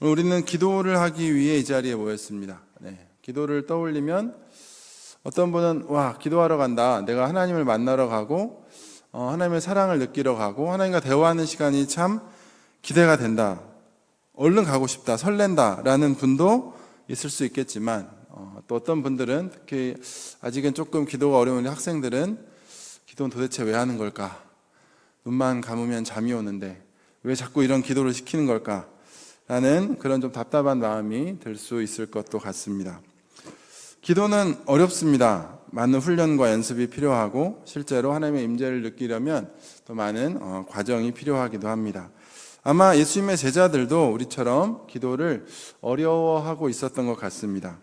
오늘 우리는 기도를 하기 위해 이 자리에 모였습니다. 기도를 떠올리면 어떤 분은 기도하러 간다. 내가 하나님을 만나러 가고 하나님의 사랑을 느끼러 가고 하나님과 대화하는 시간이 참 기대가 된다. 얼른 가고 싶다. 설렌다. 라는 분도 있을 수 있겠지만 또 어떤 분들은 특히 아직은 조금 기도가 어려운 학생들은 기도는 도대체 왜 하는 걸까? 눈만 감으면 잠이 오는데 왜 자꾸 이런 기도를 시키는 걸까? 라는 그런 좀 답답한 마음이 들 수 있을 것도 같습니다. 기도는 어렵습니다. 많은 훈련과 연습이 필요하고 실제로 하나님의 임재를 느끼려면 또 많은 과정이 필요하기도 합니다. 아마 예수님의 제자들도 우리처럼 기도를 어려워하고 있었던 것 같습니다.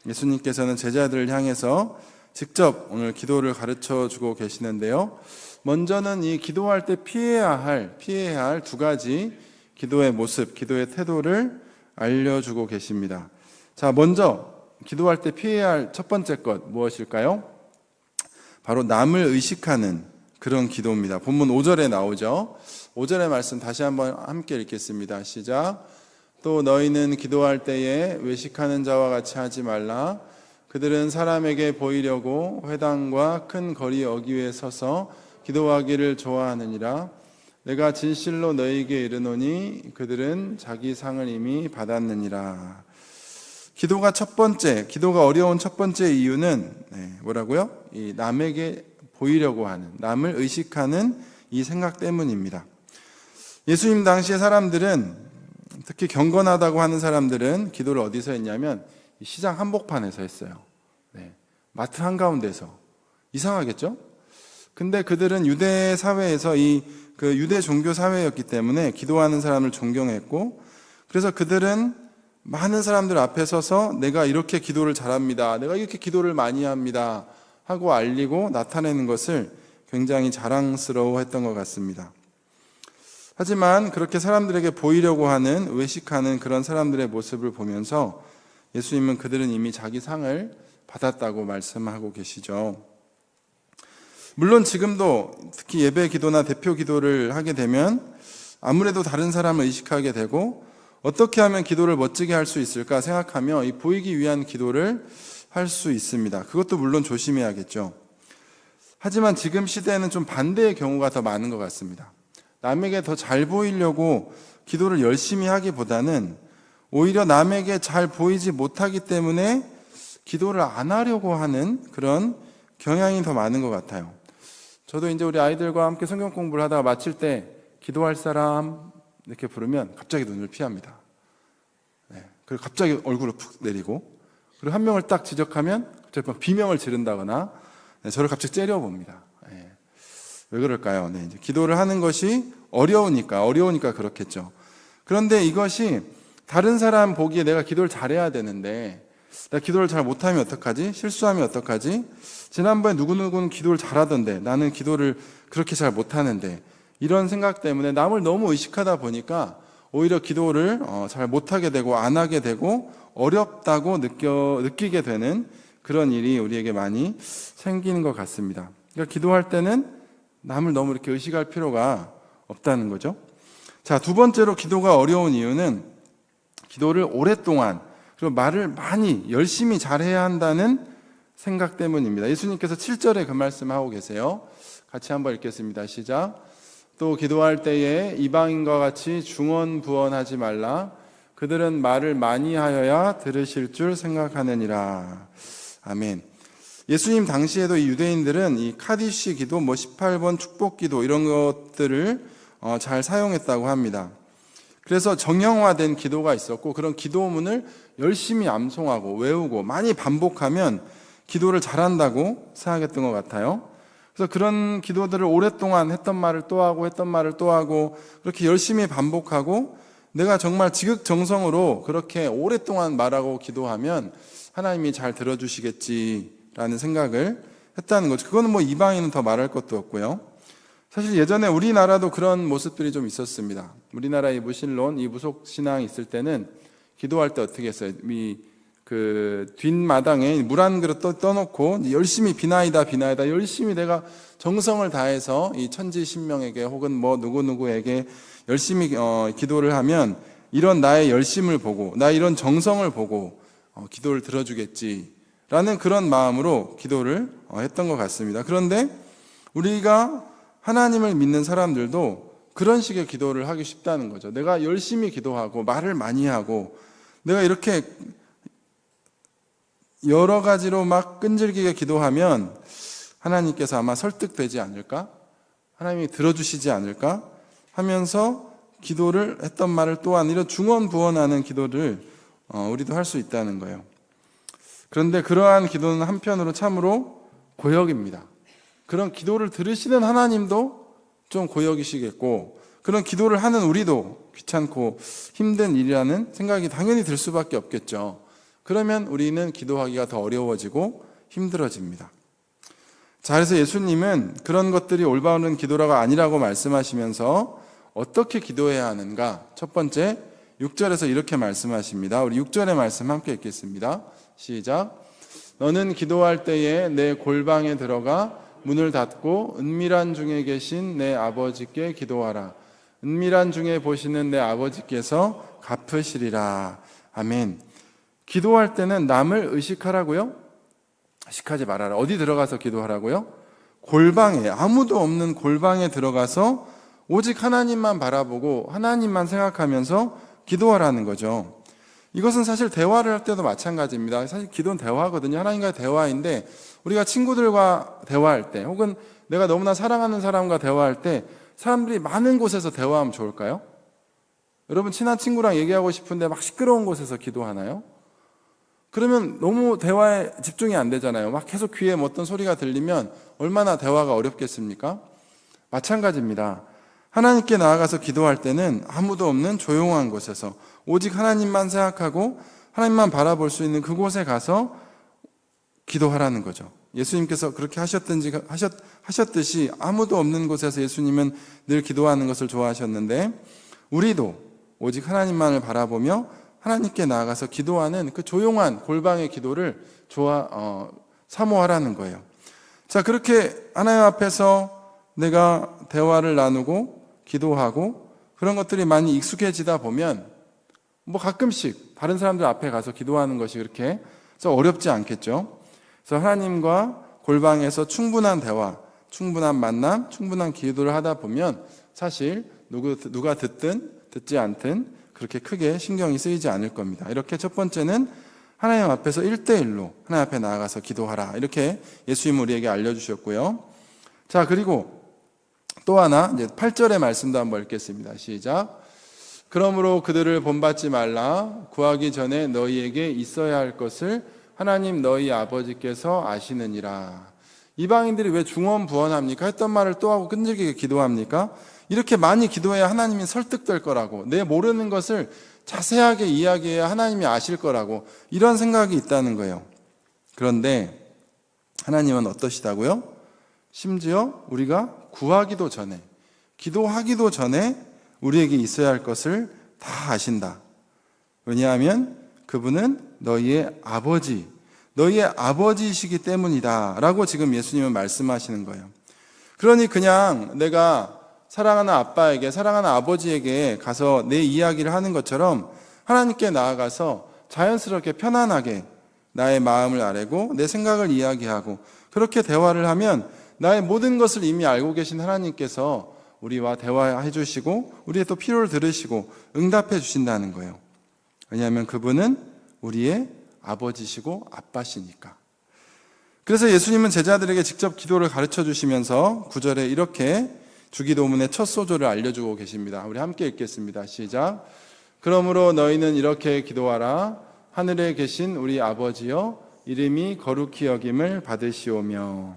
예수님께서는 제자들을 향해서 직접 오늘 기도를 가르쳐 주고 계시는데요. 먼저는 이 기도할 때 피해야 할 두 가지 기도의 모습, 기도의 태도를 알려주고 계십니다. 자, 먼저 기도할 때 피해야 할 첫 번째 것 무엇일까요? 바로 남을 의식하는 그런 기도입니다. 본문 5절에 나오죠. 5절의 말씀 다시 한번 함께 읽겠습니다. 시작. 또 너희는 기도할 때에 외식하는 자와 같이 하지 말라. 그들은 사람에게 보이려고 회당과 큰 거리 어귀에 서서 기도하기를 좋아하느니라. 내가 진실로 너희에게 이르노니 그들은 자기 상을 이미 받았느니라. 기도가 어려운 첫 번째 이유는 뭐라고요? 이 남에게 보이려고 하는, 남을 의식하는 이 생각 때문입니다. 예수님 당시의 사람들은, 특히 경건하다고 하는 사람들은 기도를 어디서 했냐면 시장 한복판에서 했어요. 마트 한가운데서. 이상하겠죠? 근데 그들은 유대 사회에서 그 유대 종교 사회였기 때문에 기도하는 사람을 존경했고, 그래서 그들은 많은 사람들 앞에 서서 내가 이렇게 기도를 잘합니다. 내가 이렇게 기도를 많이 합니다. 하고 알리고 나타내는 것을 굉장히 자랑스러워 했던 것 같습니다. 하지만 그렇게 사람들에게 보이려고 하는, 외식하는 그런 사람들의 모습을 보면서 예수님은 그들은 이미 자기 상을 받았다고 말씀하고 계시죠. 물론 지금도 특히 예배 기도나 대표 기도를 하게 되면 아무래도 다른 사람을 의식하게 되고 어떻게 하면 기도를 멋지게 할 수 있을까 생각하며 이 보이기 위한 기도를 할 수 있습니다. 그것도 물론 조심해야겠죠. 하지만 지금 시대에는 좀 반대의 경우가 더 많은 것 같습니다. 남에게 더 잘 보이려고 기도를 열심히 하기보다는 오히려 남에게 잘 보이지 못하기 때문에 기도를 안 하려고 하는 그런 경향이 더 많은 것 같아요. 저도 이제 우리 아이들과 함께 성경 공부를 하다가 마칠 때 기도할 사람 이렇게 부르면 갑자기 눈을 피합니다. 그리고 갑자기 얼굴을 푹 내리고, 그리고 한 명을 딱 지적하면 갑자기 비명을 지른다거나 저를 갑자기 째려봅니다. 왜 그럴까요? 이제 기도를 하는 것이 어려우니까 그렇겠죠. 그런데 이것이 다른 사람 보기에 내가 기도를 잘해야 되는데 내가 기도를 잘 못하면 어떡하지? 실수하면 어떡하지? 지난번에 누구누구는 기도를 잘하던데 나는 기도를 그렇게 잘 못하는데, 이런 생각 때문에 남을 너무 의식하다 보니까 오히려 기도를 잘 못하게 되고 안 하게 되고 어렵다고 느끼게 되는 그런 일이 우리에게 많이 생기는 것 같습니다. 그러니까 기도할 때는 남을 너무 이렇게 의식할 필요가 없다는 거죠. 자, 두 번째로 기도가 어려운 이유는 기도를 오랫동안 그리고 말을 많이 열심히 잘해야 한다는 생각 때문입니다. 예수님께서 7절에 그 말씀하고 계세요. 같이 한번 읽겠습니다. 시작. 또 기도할 때에 이방인과 같이 중언부언하지 말라. 그들은 말을 많이 하여야 들으실 줄 생각하느니라. 아멘. 예수님 당시에도 이 유대인들은 이 카디시 기도, 18번 축복 기도 이런 것들을 잘 사용했다고 합니다. 그래서 정형화된 기도가 있었고 그런 기도문을 열심히 암송하고 외우고 많이 반복하면 기도를 잘한다고 생각했던 것 같아요. 그래서 그런 기도들을 오랫동안 했던 말을 또 하고 했던 말을 또 하고 그렇게 열심히 반복하고 내가 정말 지극정성으로 그렇게 오랫동안 말하고 기도하면 하나님이 잘 들어주시겠지라는 생각을 했다는 거죠. 그거는 뭐 이방인은 더 말할 것도 없고요. 사실 예전에 우리나라도 그런 모습들이 좀 있었습니다. 우리나라의 무신론, 이 무속신앙이 있을 때는 기도할 때 어떻게 했어요? 그 뒷마당에 물 한 그릇 떠놓고 열심히 비나이다 열심히 내가 정성을 다해서 이 천지신명에게 혹은 뭐 누구누구에게 열심히 기도를 하면 이런 나의 열심을 보고 나 이런 정성을 보고 기도를 들어주겠지라는 그런 마음으로 기도를 했던 것 같습니다. 그런데 우리가 하나님을 믿는 사람들도 그런 식의 기도를 하기 쉽다는 거죠. 내가 열심히 기도하고 말을 많이 하고 내가 이렇게 여러 가지로 막 끈질기게 기도하면 하나님께서 아마 설득되지 않을까? 하나님이 들어주시지 않을까? 하면서 기도를 했던 말을 또한 이런 중언부언하는 기도를 우리도 할 수 있다는 거예요. 그런데 그러한 기도는 한편으로 참으로 고역입니다. 그런 기도를 들으시는 하나님도 좀 고역이시겠고 그런 기도를 하는 우리도 귀찮고 힘든 일이라는 생각이 당연히 들 수밖에 없겠죠. 그러면 우리는 기도하기가 더 어려워지고 힘들어집니다. 자, 그래서 예수님은 그런 것들이 올바른 기도라가 아니라고 말씀하시면서 어떻게 기도해야 하는가? 첫 번째, 6절에서 이렇게 말씀하십니다. 우리 6절의 말씀 함께 읽겠습니다. 시작. 너는 기도할 때에 내 골방에 들어가 문을 닫고 은밀한 중에 계신 내 아버지께 기도하라. 은밀한 중에 보시는 내 아버지께서 갚으시리라. 아멘. 기도할 때는 남을 의식하라고요? 의식하지 말아라. 어디 들어가서 기도하라고요? 골방에, 아무도 없는 골방에 들어가서 오직 하나님만 바라보고 하나님만 생각하면서 기도하라는 거죠. 이것은 사실 대화를 할 때도 마찬가지입니다. 사실 기도는 대화거든요. 하나님과의 대화인데 우리가 친구들과 대화할 때 혹은 내가 너무나 사랑하는 사람과 대화할 때 사람들이 많은 곳에서 대화하면 좋을까요? 여러분 친한 친구랑 얘기하고 싶은데 막 시끄러운 곳에서 기도하나요? 그러면 너무 대화에 집중이 안 되잖아요. 막 계속 귀에 어떤 소리가 들리면 얼마나 대화가 어렵겠습니까? 마찬가지입니다. 하나님께 나아가서 기도할 때는 아무도 없는 조용한 곳에서 오직 하나님만 생각하고 하나님만 바라볼 수 있는 그곳에 가서 기도하라는 거죠. 예수님께서 그렇게 하셨듯이 아무도 없는 곳에서 예수님은 늘 기도하는 것을 좋아하셨는데 우리도 오직 하나님만을 바라보며 하나님께 나아가서 기도하는 그 조용한 골방의 기도를 사모하라는 거예요. 자, 그렇게 하나님 앞에서 내가 대화를 나누고 기도하고 그런 것들이 많이 익숙해지다 보면 가끔씩 다른 사람들 앞에 가서 기도하는 것이 그렇게 어렵지 않겠죠. 그래서 하나님과 골방에서 충분한 대화, 충분한 만남, 충분한 기도를 하다 보면 사실 누가 듣든 듣지 않든 그렇게 크게 신경이 쓰이지 않을 겁니다. 이렇게 첫 번째는 하나님 앞에서 1대1로 하나님 앞에 나아가서 기도하라. 이렇게 예수님은 우리에게 알려주셨고요. 자, 그리고 또 하나 이제 8절의 말씀도 한번 읽겠습니다. 시작. 그러므로 그들을 본받지 말라. 구하기 전에 너희에게 있어야 할 것을 하나님 너희 아버지께서 아시느니라. 이방인들이 왜 중언부언합니까? 했던 말을 또 하고 끈질기게 기도합니까? 이렇게 많이 기도해야 하나님이 설득될 거라고, 내 모르는 것을 자세하게 이야기해야 하나님이 아실 거라고, 이런 생각이 있다는 거예요. 그런데 하나님은 어떠시다고요? 심지어 우리가 구하기도 전에, 기도하기도 전에 우리에게 있어야 할 것을 다 아신다. 왜냐하면 그분은 너희의 아버지이시기 때문이다 라고 지금 예수님은 말씀하시는 거예요. 그러니 그냥 내가 사랑하는 아빠에게, 사랑하는 아버지에게 가서 내 이야기를 하는 것처럼 하나님께 나아가서 자연스럽게 편안하게 나의 마음을 아뢰고 내 생각을 이야기하고 그렇게 대화를 하면 나의 모든 것을 이미 알고 계신 하나님께서 우리와 대화해 주시고 우리의 또 필요를 들으시고 응답해 주신다는 거예요. 왜냐하면 그분은 우리의 아버지시고 아빠시니까. 그래서 예수님은 제자들에게 직접 기도를 가르쳐 주시면서 9절에 이렇게 주기도문의 첫 소절을 알려주고 계십니다. 우리 함께 읽겠습니다. 시작. 그러므로 너희는 이렇게 기도하라. 하늘에 계신 우리 아버지여, 이름이 거룩히 여김을 받으시오며.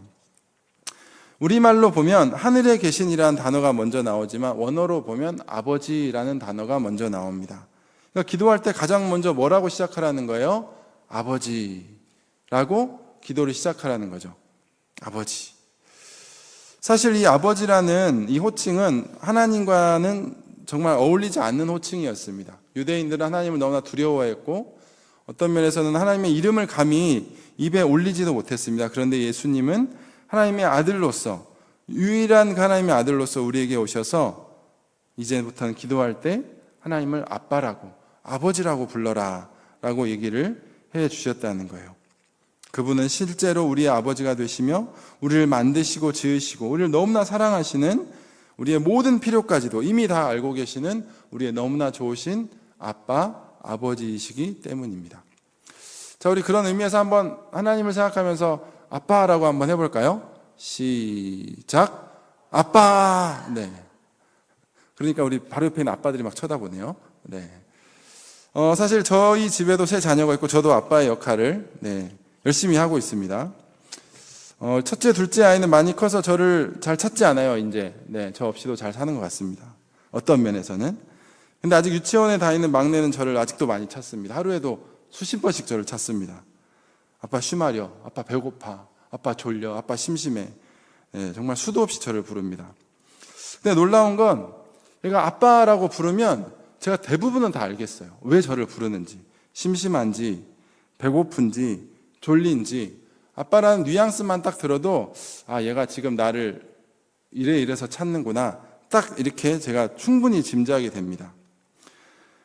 우리말로 보면 하늘에 계신이라는 단어가 먼저 나오지만 원어로 보면 아버지라는 단어가 먼저 나옵니다. 그러니까 기도할 때 가장 먼저 뭐라고 시작하라는 거예요? 아버지라고 기도를 시작하라는 거죠. 아버지. 사실 이 아버지라는 이 호칭은 하나님과는 정말 어울리지 않는 호칭이었습니다. 유대인들은 하나님을 너무나 두려워했고 어떤 면에서는 하나님의 이름을 감히 입에 올리지도 못했습니다. 그런데 예수님은 하나님의 아들로서, 유일한 하나님의 아들로서 우리에게 오셔서 이제부터는 기도할 때 하나님을 아빠라고, 아버지라고 불러라 라고 얘기를 해 주셨다는 거예요. 그분은 실제로 우리의 아버지가 되시며 우리를 만드시고 지으시고 우리를 너무나 사랑하시는, 우리의 모든 필요까지도 이미 다 알고 계시는 우리의 너무나 좋으신 아빠, 아버지이시기 때문입니다. 자, 우리 그런 의미에서 한번 하나님을 생각하면서 아빠라고 한번 해볼까요? 시작. 아빠. 네. 그러니까 우리 바로 옆에 있는 아빠들이 막 쳐다보네요. 네. 사실 저희 집에도 세 자녀가 있고 저도 아빠의 역할을 열심히 하고 있습니다. 첫째, 둘째 아이는 많이 커서 저를 잘 찾지 않아요, 이제. 저 없이도 잘 사는 것 같습니다. 어떤 면에서는. 근데 아직 유치원에 다니는 막내는 저를 아직도 많이 찾습니다. 하루에도 수십 번씩 저를 찾습니다. 아빠 쉬마려, 아빠 배고파, 아빠 졸려, 아빠 심심해. 정말 수도 없이 저를 부릅니다. 근데 놀라운 건 얘가 아빠라고 부르면 제가 대부분은 다 알겠어요. 왜 저를 부르는지, 심심한지, 배고픈지, 졸린지. 아빠라는 뉘앙스만 딱 들어도 얘가 지금 나를 이래서 찾는구나, 딱 이렇게 제가 충분히 짐작이 됩니다.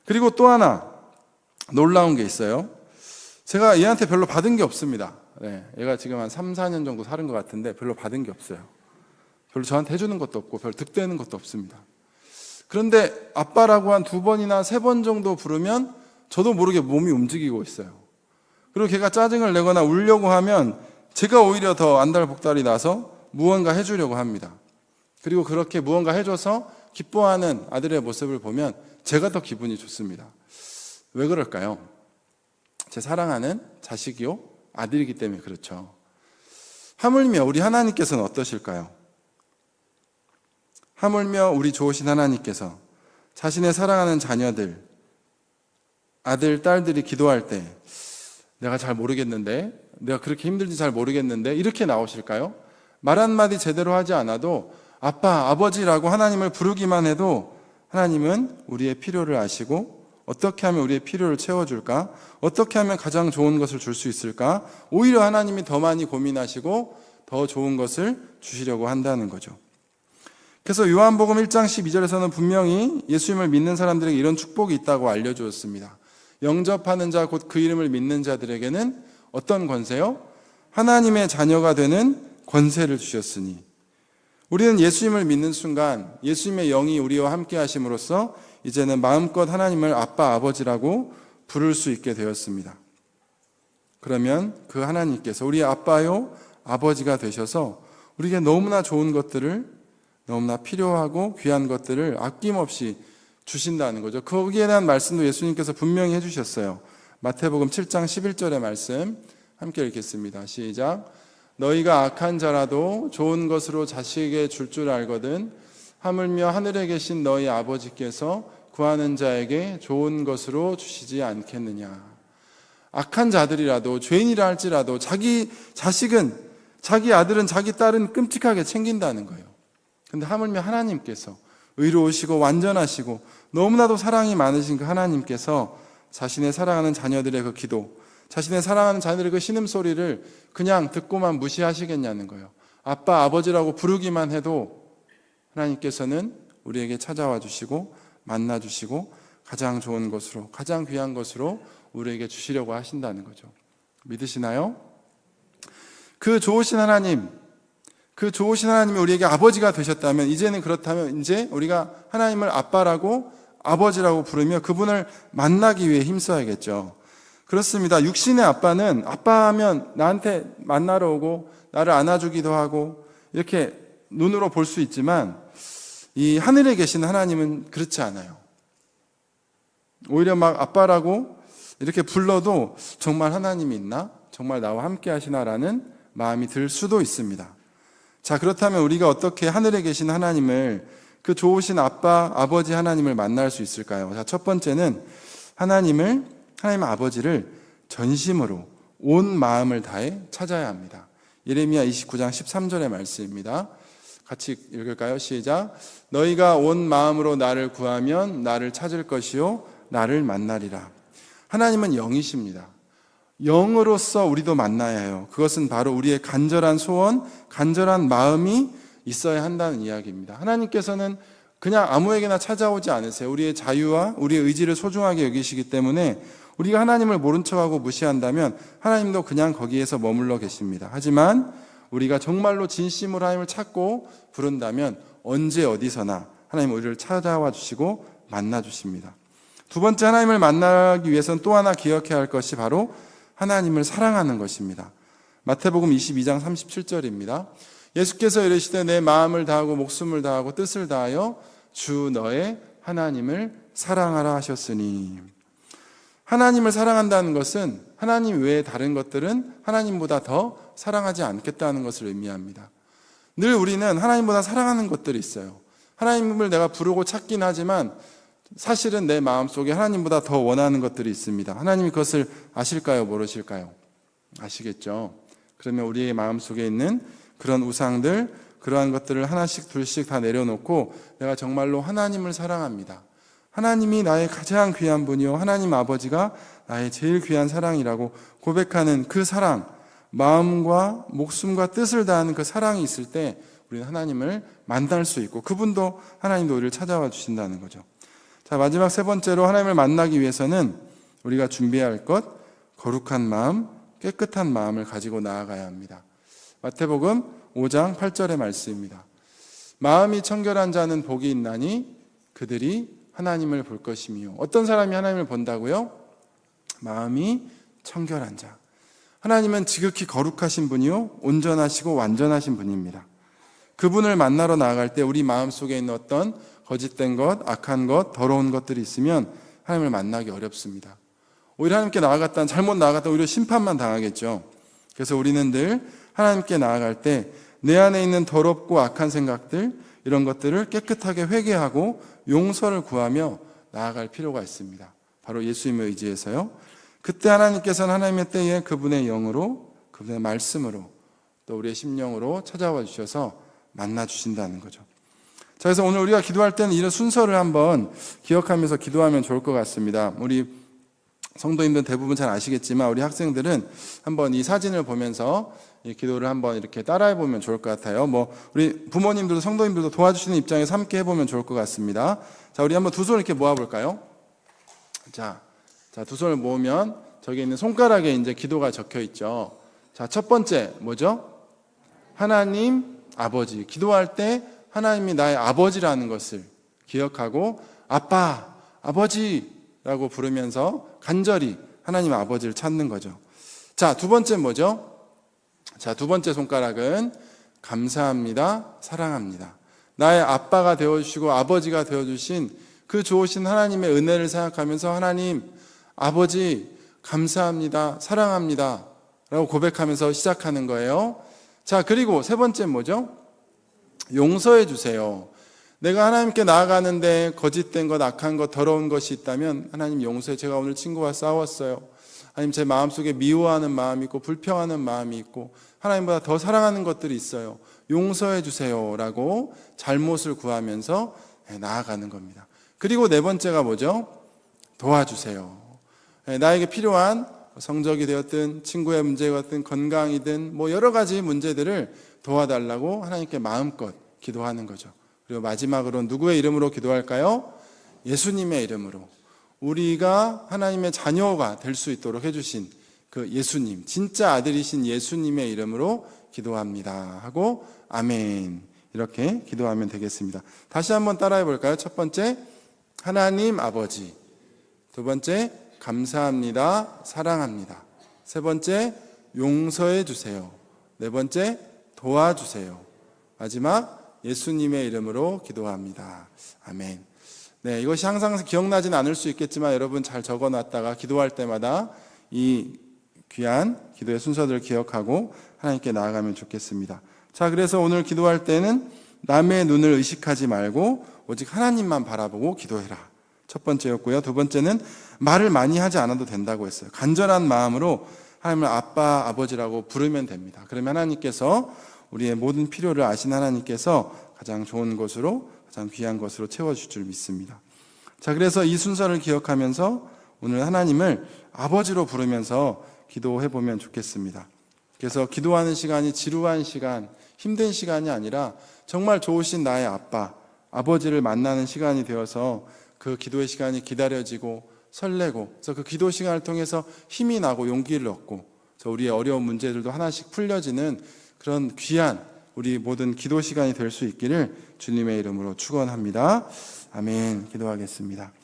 그리고 또 하나 놀라운 게 있어요. 제가 얘한테 별로 받은 게 없습니다. 얘가 지금 한 3, 4년 정도 살은 것 같은데 별로 받은 게 없어요. 별로 저한테 해주는 것도 없고 별로 득되는 것도 없습니다. 그런데 아빠라고 한 2번이나 3번 정도 부르면 저도 모르게 몸이 움직이고 있어요. 그리고 걔가 짜증을 내거나 울려고 하면 제가 오히려 더 안달복달이 나서 무언가 해주려고 합니다. 그리고 그렇게 무언가 해줘서 기뻐하는 아들의 모습을 보면 제가 더 기분이 좋습니다. 왜 그럴까요? 제 사랑하는 자식이요, 아들이기 때문에 그렇죠. 하물며 우리 하나님께서는 어떠실까요? 하물며 우리 좋으신 하나님께서 자신의 사랑하는 자녀들, 아들, 딸들이 기도할 때 내가 잘 모르겠는데, 내가 그렇게 힘들지 잘 모르겠는데 이렇게 나오실까요? 말 한마디 제대로 하지 않아도 아빠, 아버지라고 하나님을 부르기만 해도 하나님은 우리의 필요를 아시고 어떻게 하면 우리의 필요를 채워줄까? 어떻게 하면 가장 좋은 것을 줄 수 있을까? 오히려 하나님이 더 많이 고민하시고 더 좋은 것을 주시려고 한다는 거죠. 그래서 요한복음 1장 12절에서는 분명히 예수님을 믿는 사람들에게 이런 축복이 있다고 알려주었습니다. 영접하는 자, 곧 그 이름을 믿는 자들에게는 어떤 권세요? 하나님의 자녀가 되는 권세를 주셨으니, 우리는 예수님을 믿는 순간 예수님의 영이 우리와 함께 하심으로써 이제는 마음껏 하나님을 아빠, 아버지라고 부를 수 있게 되었습니다. 그러면 그 하나님께서 우리의 아빠요, 아버지가 되셔서 우리에게 너무나 좋은 것들을, 너무나 필요하고 귀한 것들을 아낌없이 주신다는 거죠. 거기에 대한 말씀도 예수님께서 분명히 해주셨어요. 마태복음 7장 11절의 말씀 함께 읽겠습니다. 시작. 너희가 악한 자라도 좋은 것으로 자식에게 줄 줄 알거든 하물며 하늘에 계신 너희 아버지께서 구하는 자에게 좋은 것으로 주시지 않겠느냐. 악한 자들이라도, 죄인이라 할지라도 자기 자식은, 자기 아들은, 자기 딸은 끔찍하게 챙긴다는 거예요. 근데 하물며 하나님께서, 의로우시고 완전하시고 너무나도 사랑이 많으신 그 하나님께서 자신의 사랑하는 자녀들의 그 기도, 자신의 사랑하는 자녀들의 그 신음소리를 그냥 듣고만 무시하시겠냐는 거예요. 아빠, 아버지라고 부르기만 해도 하나님께서는 우리에게 찾아와 주시고 만나 주시고 가장 좋은 것으로, 가장 귀한 것으로 우리에게 주시려고 하신다는 거죠. 믿으시나요? 그 좋으신 하나님, 그 좋으신 하나님이 우리에게 아버지가 되셨다면, 이제는 그렇다면 이제 우리가 하나님을 아빠라고, 아버지라고 부르며 그분을 만나기 위해 힘써야겠죠. 그렇습니다. 육신의 아빠는, 아빠하면 나한테 만나러 오고 나를 안아주기도 하고 이렇게 눈으로 볼 수 있지만, 이 하늘에 계신 하나님은 그렇지 않아요. 오히려 막 아빠라고 이렇게 불러도 정말 하나님이 있나? 정말 나와 함께 하시나라는 마음이 들 수도 있습니다. 자, 그렇다면 우리가 어떻게 하늘에 계신 하나님을, 그 좋으신 아빠, 아버지 하나님을 만날 수 있을까요? 자, 첫 번째는 하나님 아버지를 전심으로 온 마음을 다해 찾아야 합니다. 예레미야 29장 13절의 말씀입니다. 같이 읽을까요? 시작. 너희가 온 마음으로 나를 구하면 나를 찾을 것이요 나를 만나리라. 하나님은 영이십니다. 영으로서 우리도 만나야 해요. 그것은 바로 우리의 간절한 소원, 간절한 마음이 있어야 한다는 이야기입니다. 하나님께서는 그냥 아무에게나 찾아오지 않으세요. 우리의 자유와 우리의 의지를 소중하게 여기시기 때문에 우리가 하나님을 모른 척하고 무시한다면 하나님도 그냥 거기에서 머물러 계십니다. 하지만 우리가 정말로 진심으로 하나님을 찾고 부른다면 언제 어디서나 하나님 우리를 찾아와 주시고 만나 주십니다. 두 번째, 하나님을 만나기 위해서는 또 하나 기억해야 할 것이 바로 하나님을 사랑하는 것입니다. 마태복음 22장 37절입니다. 예수께서 이르시되 내 마음을 다하고 목숨을 다하고 뜻을 다하여 주 너의 하나님을 사랑하라 하셨으니, 하나님을 사랑한다는 것은 하나님 외에 다른 것들은 하나님보다 더 사랑하지 않겠다는 것을 의미합니다. 늘 우리는 하나님보다 사랑하는 것들이 있어요. 하나님을 내가 부르고 찾긴 하지만 사실은 내 마음속에 하나님보다 더 원하는 것들이 있습니다. 하나님이 그것을 아실까요? 모르실까요? 아시겠죠? 그러면 우리의 마음속에 있는 그런 우상들, 그러한 것들을 하나씩 둘씩 다 내려놓고 내가 정말로 하나님을 사랑합니다. 하나님이 나의 가장 귀한 분이요, 하나님 아버지가 나의 제일 귀한 사랑이라고 고백하는 그 사랑, 마음과 목숨과 뜻을 다하는 그 사랑이 있을 때 우리는 하나님을 만날 수 있고 그분도 하나님도 우리를 찾아와 주신다는 거죠. 자, 마지막 세 번째로 하나님을 만나기 위해서는 우리가 준비해야 할 것, 거룩한 마음, 깨끗한 마음을 가지고 나아가야 합니다. 마태복음 5장 8절의 말씀입니다. 마음이 청결한 자는 복이 있나니 그들이 하나님을 볼 것이며. 어떤 사람이 하나님을 본다고요? 마음이 청결한 자. 하나님은 지극히 거룩하신 분이요, 온전하시고 완전하신 분입니다. 그분을 만나러 나아갈 때 우리 마음속에 있는 어떤 거짓된 것, 악한 것, 더러운 것들이 있으면 하나님을 만나기 어렵습니다. 오히려 하나님께 나아갔다, 잘못 나아갔다 오히려 심판만 당하겠죠. 그래서 우리는 늘 하나님께 나아갈 때 내 안에 있는 더럽고 악한 생각들, 이런 것들을 깨끗하게 회개하고 용서를 구하며 나아갈 필요가 있습니다. 바로 예수님을 의지해서요. 그때 하나님께서는 하나님의 때에 그분의 영으로, 그분의 말씀으로, 또 우리의 심령으로 찾아와 주셔서 만나 주신다는 거죠. 자, 그래서 오늘 우리가 기도할 때는 이런 순서를 한번 기억하면서 기도하면 좋을 것 같습니다. 우리 성도님들 대부분 잘 아시겠지만 우리 학생들은 한번 이 사진을 보면서 이 기도를 한번 이렇게 따라해 보면 좋을 것 같아요. 우리 부모님들도 성도님들도 도와주시는 입장에서 함께 해보면 좋을 것 같습니다. 자, 우리 한번 두 손을 이렇게 모아볼까요? 자, 두 손을 모으면 저기 있는 손가락에 이제 기도가 적혀 있죠. 자, 첫 번째 뭐죠? 하나님 아버지. 기도할 때 하나님이 나의 아버지라는 것을 기억하고 아빠, 아버지라고 부르면서 간절히 하나님 아버지를 찾는 거죠. 자, 두 번째 뭐죠? 자, 두 번째 손가락은 감사합니다, 사랑합니다. 나의 아빠가 되어주시고 아버지가 되어주신 그 좋으신 하나님의 은혜를 생각하면서 하나님, 아버지 감사합니다, 사랑합니다 라고 고백하면서 시작하는 거예요. 자, 그리고 세 번째 뭐죠? 용서해 주세요. 내가 하나님께 나아가는데 거짓된 것, 악한 것, 더러운 것이 있다면 하나님 용서해. 제가 오늘 친구와 싸웠어요. 하나님, 제 마음속에 미워하는 마음이 있고 불평하는 마음이 있고 하나님보다 더 사랑하는 것들이 있어요. 용서해 주세요 라고 잘못을 구하면서 나아가는 겁니다. 그리고 네 번째가 뭐죠? 도와주세요. 나에게 필요한 성적이 되었든 친구의 문제가 되었든 건강이든 여러 가지 문제들을 도와달라고 하나님께 마음껏 기도하는 거죠. 그리고 마지막으로 누구의 이름으로 기도할까요? 예수님의 이름으로. 우리가 하나님의 자녀가 될 수 있도록 해주신 그 예수님, 진짜 아들이신 예수님의 이름으로 기도합니다 하고 아멘, 이렇게 기도하면 되겠습니다. 다시 한번 따라해 볼까요? 첫 번째, 하나님 아버지. 두 번째, 감사합니다, 사랑합니다. 세 번째, 용서해 주세요. 네 번째, 도와주세요. 마지막, 예수님의 이름으로 기도합니다. 아멘. 네, 이것이 항상 기억나지는 않을 수 있겠지만 여러분 잘 적어놨다가 기도할 때마다 이 귀한 기도의 순서들을 기억하고 하나님께 나아가면 좋겠습니다. 자, 그래서 오늘 기도할 때는 남의 눈을 의식하지 말고 오직 하나님만 바라보고 기도해라. 첫 번째였고요. 두 번째는 말을 많이 하지 않아도 된다고 했어요. 간절한 마음으로 하나님을 아빠, 아버지라고 부르면 됩니다. 그러면 하나님께서 우리의 모든 필요를 아신 하나님께서 가장 좋은 것으로, 가장 귀한 것으로 채워줄 줄 믿습니다. 자, 그래서 이 순서를 기억하면서 오늘 하나님을 아버지로 부르면서 기도해보면 좋겠습니다. 그래서 기도하는 시간이 지루한 시간, 힘든 시간이 아니라 정말 좋으신 나의 아빠, 아버지를 만나는 시간이 되어서 그 기도의 시간이 기다려지고 설레고, 그래서 그 기도 시간을 통해서 힘이 나고 용기를 얻고, 그래서 우리의 어려운 문제들도 하나씩 풀려지는 그런 귀한 우리 모든 기도 시간이 될 수 있기를 주님의 이름으로 축원합니다. 아멘. 기도하겠습니다.